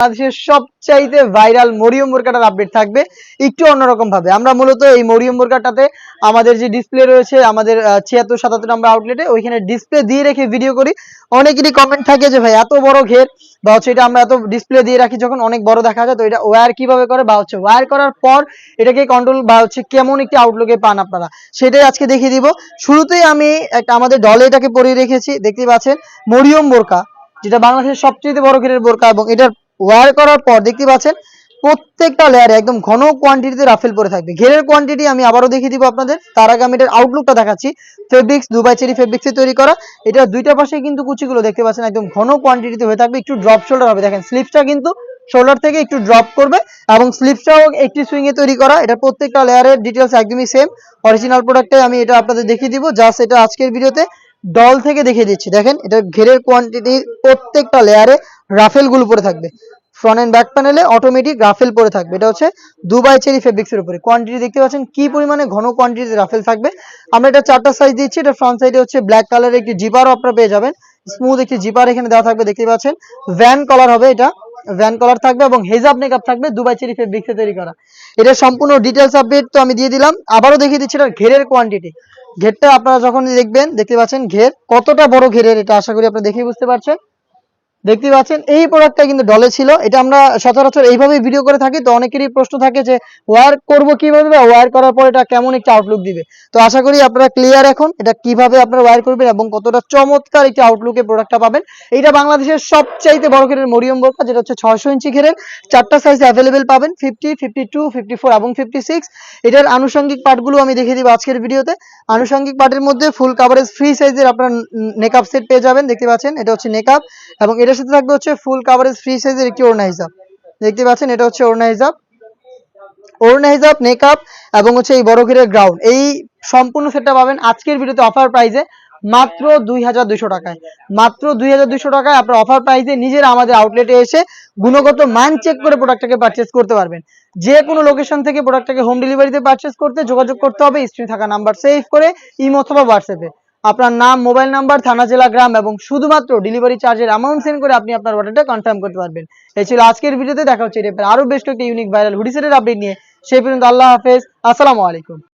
বাংলাদেশের সবচাইতে viral Mariam বোরকাটার update থাকবে একটু অন্যরকম ভাবে। আমরা মূলত এই মরিয়ম বোরকাটাতে আমাদের যে ডিসপ্লে রয়েছে আমাদের ৭৬-৭৭ নম্বর আউটলেটে, ওইখানে ডিসপ্লে দিয়ে রেখে ভিডিও করি। অনেকেরই কমেন্ট থাকে যে ভাই এত বড় ঘের বা হচ্ছে এটা আমরা এত ডিসপ্লে দিয়ে রাখি যখন অনেক বড় দেখা যায়, তো এটা ওয়্যার কিভাবে করে বা হচ্ছে ওয়্যার করার পর এটাকে কন্ট্রোল বা হচ্ছে কেমন একটি আউটলুকে পান আপনারা, সেটাই আজকে দেখিয়ে দিব। শুরুতেই আমি একটা আমাদের ডলে এটাকে পরিয়ে রেখেছি, দেখতে পাচ্ছেন মরিয়ম বোরকা, যেটা বাংলাদেশের সবচেয়ে বড় ঘেরের বোরকা। এবং এটার ওয়্যার করার পর দেখতে পাচ্ছেন প্রত্যেকটা লেয়ারে একদম ঘন কোয়ান্টিটিতে রাফেল পরে থাকবে। ঘেরের কোয়ান্টিটি আমি আবারও দেখিয়ে দিব আপনাদের, তার আগে আমি এটার আউটলুকটা দেখাচ্ছি। ফেব্রিক্স দুবাই চেরি ফেব্রিক্সে তৈরি করা। এটা দুইটা পাশে কিন্তু কুচিগুলো দেখতে পাচ্ছেন একদম ঘন কোয়ান্টিটিতে হয়ে থাকবে, একটু ড্রপ শোল্ডার হবে। দেখেন স্লিপসটা কিন্তু শোল্ডার থেকে একটু ড্রপ করবে এবং স্লিপসটাও একটি সুইং এ তৈরি করা। এটা প্রত্যেকটা লেয়ারের ডিটেলস একদমই সেম, অরিজিনাল প্রোডাক্টে আমি এটা আপনাদের দেখিয়ে দিব। জাস্ট এটা আজকের ভিডিওতে ডল থেকে দেখিয়ে দিচ্ছি। দেখেন এটা ঘেরের কোয়ান্টিটি, প্রত্যেকটা লেয়ারে রাফেল গুলো পরে থাকবে। ফ্রন্ট এন্ড ব্যাক প্যানেলে অটোমেটিক রাফেল পরে থাকবে। এটা হচ্ছে দুবাই চেরি ফেব্রিক্সের উপরে। কোয়ান্টিটি দেখতে পাচ্ছেন কি পরিমাণে ঘন কোয়ান্টিটিতে রাফেল থাকবে। আমরা এটা 4টা সাইজ দিচ্ছি। এটা ফ্রন্ট সাইডে হচ্ছে ব্ল্যাক কালারের একটি জিপারও আপনারা পেয়ে যাবেন, স্মুথ একটি জিপার এখানে দেওয়া থাকবে। দেখতে পাচ্ছেন ভ্যান কলার হবে, এটা ভ্যান কলার থাকবে এবং হেজাব মেকআপ থাকবে দুবাই চেরি ফেব্রিক্সে তৈরি করা। এটা সম্পূর্ণ ডিটেলস আপডেট তো আমি দিয়ে দিলাম। আবারও দেখিয়ে দিচ্ছি এটা ঘেরের কোয়ান্টিটি। ঘেরটা আপনারা যখন দেখবেন দেখতে পাচ্ছেন ঘের কতটা বড় ঘেরের, এটা আশা করি আপনারা দেখেই বুঝতে পারছেন। দেখতে পাচ্ছেন এই প্রোডাক্টটা কিন্তু ডলে ছিল। এটা আমরা সচরাচর এইভাবে ভিডিও করে থাকি, তো অনেকেরই প্রশ্ন থাকে যে ওয়্যার করব কিভাবে বা ওয়্যার করার পর এটা কেমন একটা আউটলুক দিবে। তো আশা করি আপনারা ক্লিয়ার এখন এটা কিভাবে আপনারা ওয়্যার করবেন এবং কতটা চমৎকার একটি আউটলুকে প্রোডাক্টটা পাবেন। এটা বাংলাদেশের সবচাইতে বড় ঘেরের মরিয়ম বোরকা, যেটা হচ্ছে 600 ইঞ্চি ঘেরের। 4টা সাইজ অ্যাভেলেবেল পাবেন, 50, 52, 54 এবং 56। এটার আনুষঙ্গিক পার্টগুলো আমি দেখিয়ে দিব আজকের ভিডিওতে। আনুষঙ্গিক পার্টের মধ্যে ফুল কাভারেজ ফ্রি সাইজের আপনারা নেকআপ সেট পেয়ে যাবেন। দেখতে পাচ্ছেন এটা হচ্ছে নেকআপ এবং এটার সাথে থাকবে হচ্ছে ফুল কাভারেজ ফ্রি সাইজের একটি ওড়না হিজাব। দেখতে পাচ্ছেন এটা হচ্ছে ওড়না হিজাব, ওড়না হিজাব, নেকআপ এবং হচ্ছে এই বড় ঘেরের গ্রাউন্ড। এই সম্পূর্ণ সেটটা পাবেন আজকের ভিডিওতে অফার প্রাইসে মাত্র 2200 টাকায়। মাত্র 2200 টাকায় আপনার অফার প্রাইসে নিজেরা আমাদের আউটলেটে এসে গুণগত মান চেক করে প্রোডাক্টটাকে পারচেজ করতে পারবেন। যে কোনো লোকেশন থেকে প্রোডাক্টটাকে হোম ডেলিভারিতে পারচেজ করতে যোগাযোগ করতে হবে স্ক্রিনে থাকা নাম্বার সেভ করে ইমো অথবা হোয়াটসঅ্যাপে আপনার নাম, মোবাইল নাম্বার, থানা, জেলা, গ্রাম এবং শুধুমাত্র ডেলিভারি চার্জের অ্যামাউন্ট সেন্ড করে আপনি আপনার অর্ডারটা কনফার্ম করতে পারবেন। এই ছিল আজকের ভিডিওতে। দেখা হচ্ছে এর আরো বেশ কয়েকটি ইউনিক ভাইরাল হুডি সেটের আপডেট নিয়ে। সেই পর্যন্ত আল্লাহ হাফেজ, আসসালামু আলাইকুম।